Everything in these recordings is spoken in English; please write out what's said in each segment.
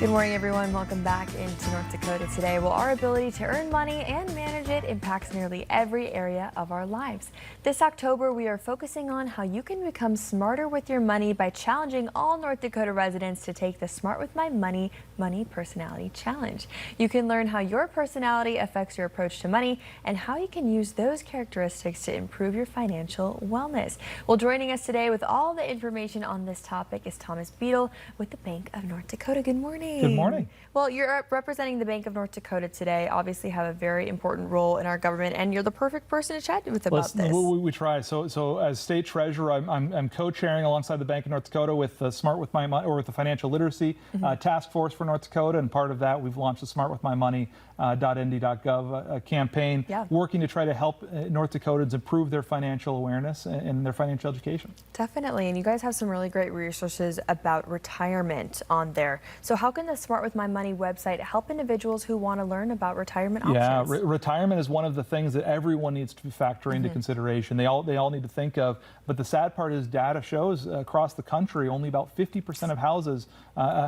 Good morning, everyone. Welcome back into North Dakota today. Well, our ability to earn money and manage it impacts nearly every area of our lives. This October, we are focusing on how you can become smarter with your money by challenging all North Dakota residents to take the Smart with My Money Personality Challenge. You can learn how your personality affects your approach to money and how you can use those characteristics to improve your financial wellness. Well, joining us today with all the information on this topic is Thomas Beadle with the Bank of North Dakota. Good morning. Good morning. Well, you're representing the Bank of North Dakota today, obviously have a very important role in our government, and you're the perfect person to chat with about this. We try. So as state treasurer, I'm co-chairing alongside the Bank of North Dakota with the Smart with My Money, or with the Financial Literacy Task Force for North Dakota, and part of that we've launched the smartwithmymoney.nd.gov campaign, working to try to help North Dakotans improve their financial awareness and their financial education. Definitely, and you guys have some really great resources about retirement on there. So how can the Smart with My Money website help individuals who want to learn about retirement options? Yeah, retirement is one of the things that everyone needs to factor into consideration. They all need to think of, but the sad part is data shows across the country only about 50% of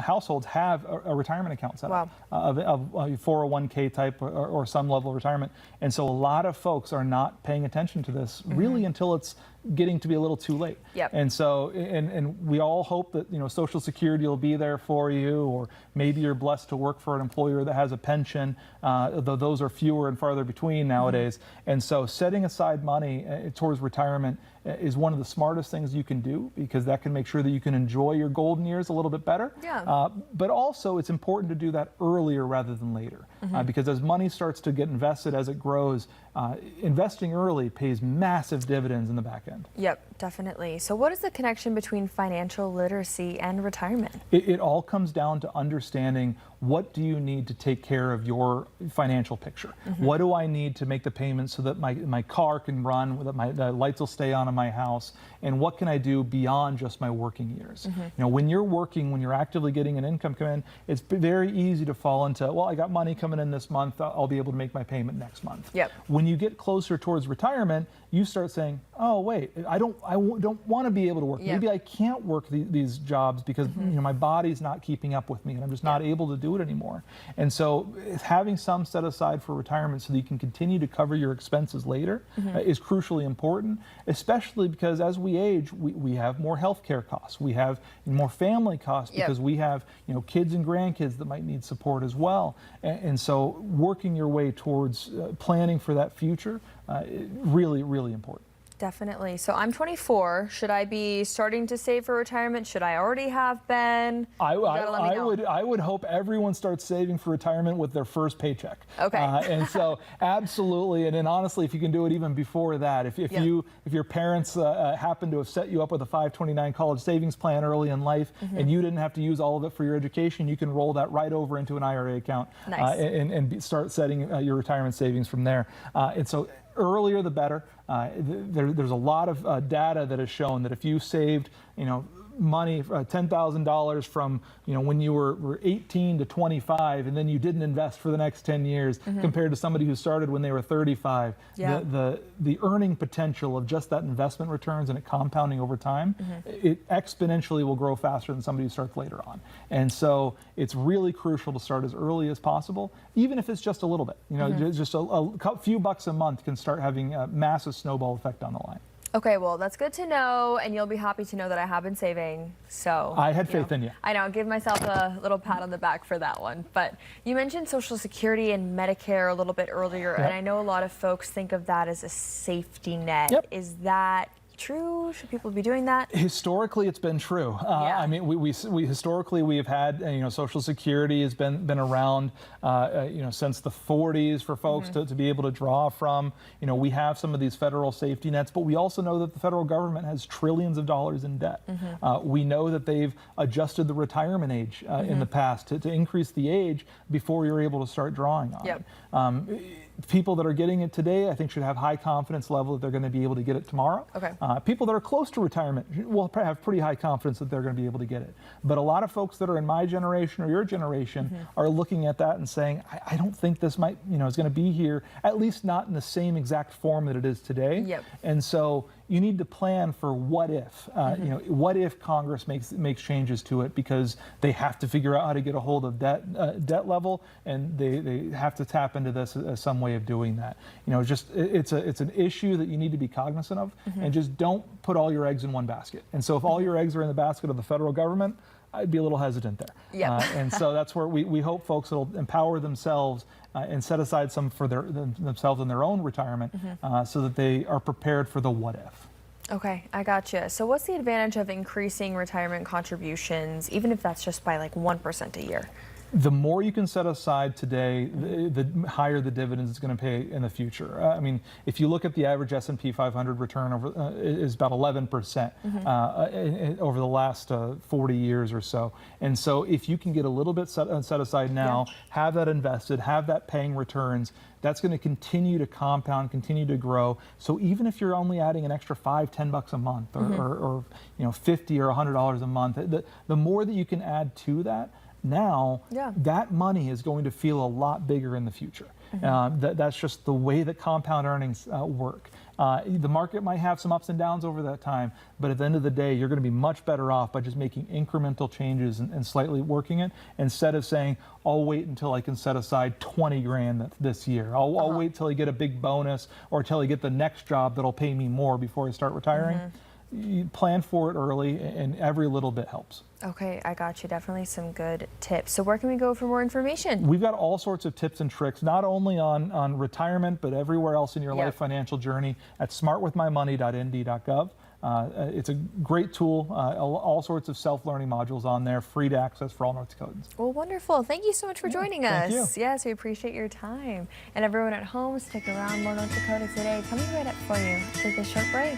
households have a retirement account set up of a 401k type or some level of retirement. And so a lot of folks are not paying attention to this really until it's getting to be a little too late. And so, and we all hope that, Social Security will be there for you, or maybe you're blessed to work for an employer that has a pension, though those are fewer and farther between nowadays. And so setting aside money towards retirement is one of the smartest things you can do, because that can make sure that you can enjoy your golden years a little bit better. But also it's important to do that earlier rather than later, because as money starts to get invested, as it grows, investing early pays massive dividends in the back end. Yep, definitely. So what is the connection between financial literacy and retirement? It all comes down to understanding, what do you need to take care of your financial picture? What do I need to make the payments so that my car can run, that the lights will stay on in my house? And what can I do beyond just my working years? When you're working, when you're actively getting an income come in, it's very easy to fall into, well, I got money coming in this month, I'll be able to make my payment next month. When you get closer towards retirement, you start saying, oh wait, I don't want to be able to work. Maybe I can't work these jobs because my body's not keeping up with me, and I'm just not able to do it anymore. And so having some set aside for retirement so that you can continue to cover your expenses later is crucially important, especially because as we age, we have more healthcare costs, we have more family costs, because we have kids and grandkids that might need support as well. And so working your way towards planning for that future, really, really important. Definitely. So I'm 24. Should I be starting to save for retirement? Should I already have been? I would hope everyone starts saving for retirement with their first paycheck. And so absolutely, and then honestly, if you can do it even before that, if your parents happen to have set you up with a 529 college savings plan early in life, and you didn't have to use all of it for your education, you can roll that right over into an IRA account and start setting your retirement savings from there. And so earlier the better. There's a lot of data that has shown that if you saved, money, $10,000 from when you were 18 to 25, and then you didn't invest for the next 10 years, compared to somebody who started when they were 35, the earning potential of just that investment returns and it compounding over time, it exponentially will grow faster than somebody who starts later on. And so it's really crucial to start as early as possible, even if it's just a little bit. Just a few bucks a month can start having a massive snowball effect down the line. Okay, well, that's good to know, and you'll be happy to know that I have been saving. So I had faith in you. I know, I'll give myself a little pat on the back for that one. But you mentioned Social Security and Medicare a little bit earlier, and I know a lot of folks think of that as a safety net. Is that true? Should people be doing that? Historically, it's been true. I mean, we historically we have had Social Security has been around since the 40s for folks to be able to draw from. We have some of these federal safety nets, but we also know that the federal government has trillions of dollars in debt. We know that they've adjusted the retirement age in the past to increase the age before you're able to start drawing on it. People that are getting it today, I think, should have high confidence level that they're going to be able to get it tomorrow. People that are close to retirement will have pretty high confidence that they're going to be able to get it. But a lot of folks that are in my generation or your generation are looking at that and saying, I don't think this might, is going to be here, at least not in the same exact form that it is today. And so, you need to plan for what if. You know, what if Congress makes changes to it, because they have to figure out how to get a hold of debt level, and they have to tap into this as some way of doing that. You know, just it's an issue that you need to be cognizant of, and just don't put all your eggs in one basket. And so if all your eggs are in the basket of the federal government, I'd be a little hesitant there. Yep. And so that's where we hope folks will empower themselves and set aside some for themselves in their own retirement, so that they are prepared for the what if. Okay, I gotcha. So what's the advantage of increasing retirement contributions, even if that's just by like 1% a year? The more you can set aside today, the higher the dividends it's going to pay in the future. I mean, if you look at the average S&P 500 return over is about 11% over the last 40 years or so. And so if you can get a little bit set aside now, have that invested, have that paying returns, that's going to continue to compound, continue to grow. So even if you're only adding an extra $5-10 a month, or you know, $50 or $100 a month, the more that you can add to that, now that money is going to feel a lot bigger in the future. That's just the way that compound earnings work. The market might have some ups and downs over that time, but at the end of the day, you're going to be much better off by just making incremental changes and slightly working it, instead of saying, I'll wait until I can set aside 20 grand this year. I'll wait till I get a big bonus, or till I get the next job that'll pay me more before I start retiring. You plan for it early, and every little bit helps. Okay, I got you. Definitely some good tips. So where can we go for more information? We've got all sorts of tips and tricks, not only on retirement, but everywhere else in your life financial journey at smartwithmymoney.nd.gov. It's a great tool, all sorts of self-learning modules on there, free to access for all North Dakotans. Well, wonderful. Thank you so much for joining us. Thank you. Yes, we appreciate your time. And everyone at home, stick around. More North Dakota Today coming right up for you. Take a short break.